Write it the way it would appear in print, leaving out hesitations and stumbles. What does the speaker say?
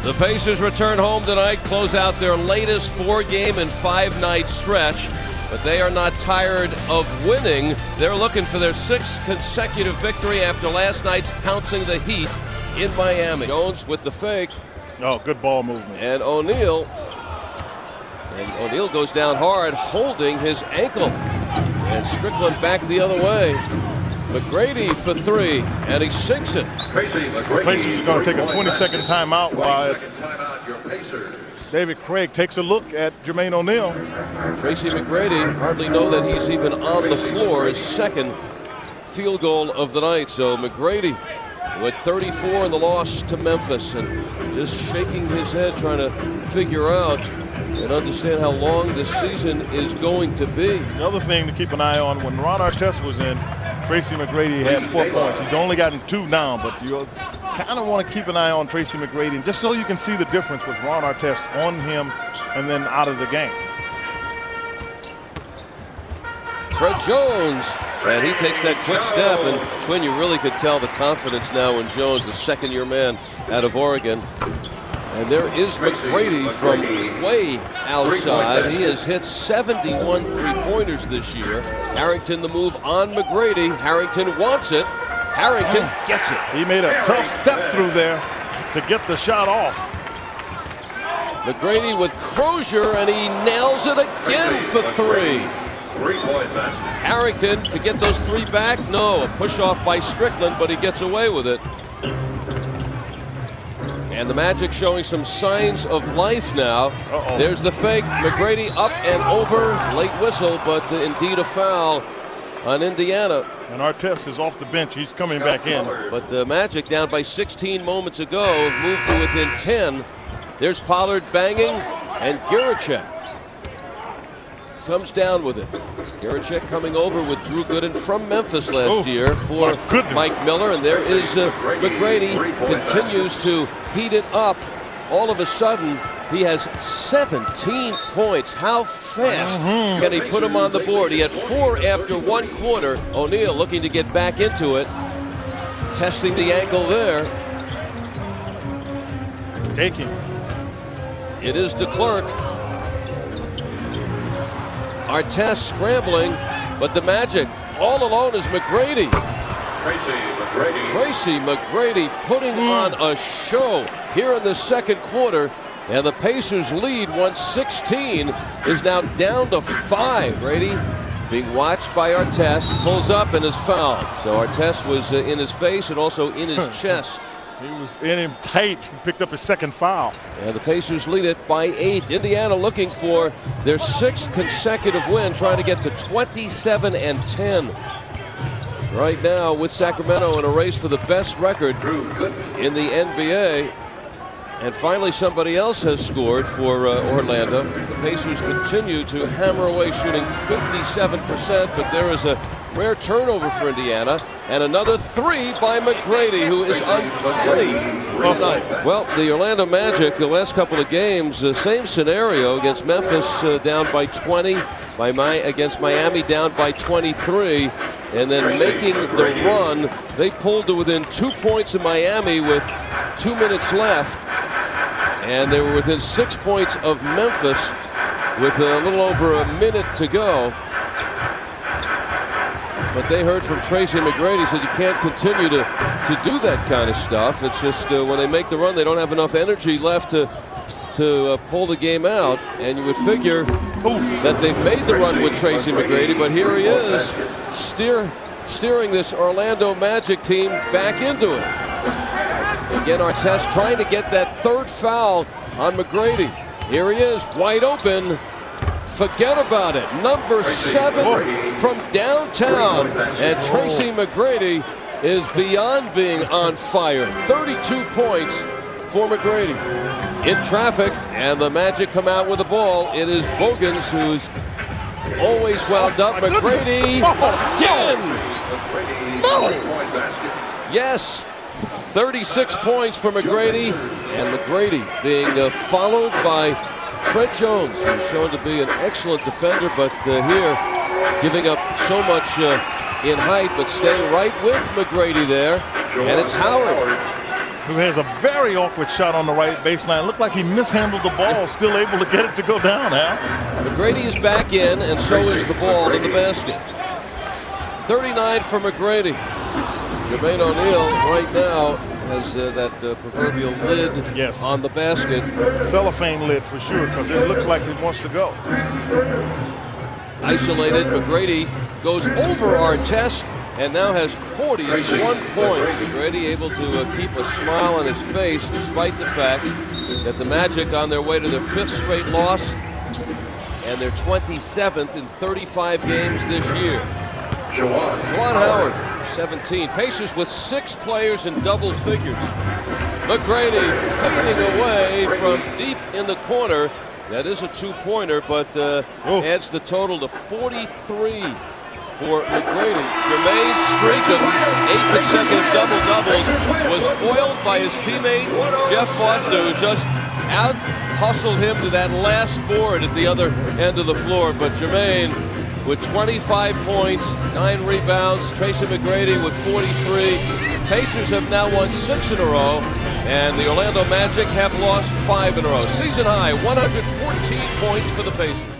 The Pacers return home tonight, close out their latest 4-game and 5-night stretch. But they are not tired of winning. They're looking for their 6th consecutive victory after last night's pouncing the Heat in Miami. Jones with the fake. Oh, good ball movement. And O'Neal. And O'Neal goes down hard, holding his ankle. And Strickland back the other way. McGrady for 3, and he sinks it. Pacers are going to take a 20-second timeout while David Craig takes a look at Jermaine O'Neal. Tracy McGrady hardly know that he's even on the floor. His 2nd field goal of the night. So McGrady with 34 in the loss to Memphis, and just shaking his head trying to figure out and understand how long this season is going to be. The other thing to keep an eye on, when Ron Artest was in, Tracy McGrady had 4 points. He's only gotten 2 now, but you kind of want to keep an eye on Tracy McGrady, and just so you can see the difference with Ron Artest on him and then out of the game. Fred Jones, and he takes that quick step, and Quinn, you really could tell the confidence now in Jones, the 2nd-year man out of Oregon. And there is McGrady from way outside. He has hit 71 three-pointers this year. Harrington the move on McGrady. Harrington wants it. Harrington gets it. He made a tough step through there to get the shot off. McGrady with Crozier, and he nails it again for 3. Harrington to get those 3 back. No, a push off by Strickland, but he gets away with it. And the Magic showing some signs of life now. There's the fake. McGrady up and over. Late whistle, but indeed a foul on Indiana. And Artest is off the bench. He's coming back in. But the Magic down by 16 moments ago moved to within 10. There's Pollard banging, and Giricek comes down with it. Giricek coming over with Drew Gooden from Memphis last year for Mike Miller. And there is McGrady, continues to heat it up. All of a sudden, he has 17 points. How fast can he put him on the board? He had 4 after 1 quarter. O'Neal looking to get back into it. Testing the ankle there. Taking. It is DeClercq. Artest scrambling, but the Magic all alone is McGrady. Tracy McGrady putting on a show here in the 2nd quarter, and the Pacers lead 116 is now down to 5. Brady being watched by Artest, pulls up and is fouled. So Artest was in his face and also in his chest. He was in him tight. He picked up his 2nd foul. And the Pacers lead it by 8. Indiana looking for their 6th consecutive win, trying to get to 27-10. Right now with Sacramento in a race for the best record in the NBA. And finally somebody else has scored for Orlando. The Pacers continue to hammer away, shooting 57%, but there is a rare turnover for Indiana, and another 3 by McGrady, who is uncanny tonight. Well, the Orlando Magic, the last couple of games, same scenario against Memphis, down by 20, against Miami down by 23, and then making the run. They pulled to within 2 points of Miami with 2 minutes left, and they were within 6 points of Memphis with a little over a minute to go. But they heard from Tracy McGrady, said you can't continue to do that kind of stuff. It's just when they make the run, they don't have enough energy left to pull the game out. And you would figure that they've made the run with Tracy McGrady, but here he is steering this Orlando Magic team back into it. Again, Artest trying to get that 3rd foul on McGrady. Here he is, wide open. Forget about it. Number 7 from downtown. And Tracy McGrady is beyond being on fire. 32 points for McGrady. In traffic, and the Magic come out with the ball. It is Bogans who's always wound up. McGrady again. Yes. 36 points for McGrady. And McGrady being followed by Fred Jones, who's shown to be an excellent defender, but here giving up so much in height, but staying right with McGrady there. And it's Howard. who has a very awkward shot on the right baseline. Looked like he mishandled the ball, still able to get it to go down, Al. McGrady is back in, and so is the ball in the basket. 39 for McGrady. Jermaine O'Neal right now has that proverbial lid on the basket. Cellophane lid for sure, because it looks like it wants to go. Isolated, McGrady goes over Artest and now has 41 points. McGrady able to keep a smile on his face despite the fact that the Magic on their way to their 5th straight loss and their 27th in 35 games this year. Juwan Howard, 17. Pacers with 6 players in double figures. McGrady fading away from deep in the corner. That is a 2-pointer, but adds the total to 43 for McGrady. Jermaine's streak of 8 consecutive double-doubles was foiled by his teammate Jeff Foster, who just out-hustled him to that last board at the other end of the floor. But Jermaine with 25 points, 9 rebounds. Tracy McGrady with 43. Pacers have now won 6 in a row, and the Orlando Magic have lost 5 in a row. Season high, 114 points for the Pacers.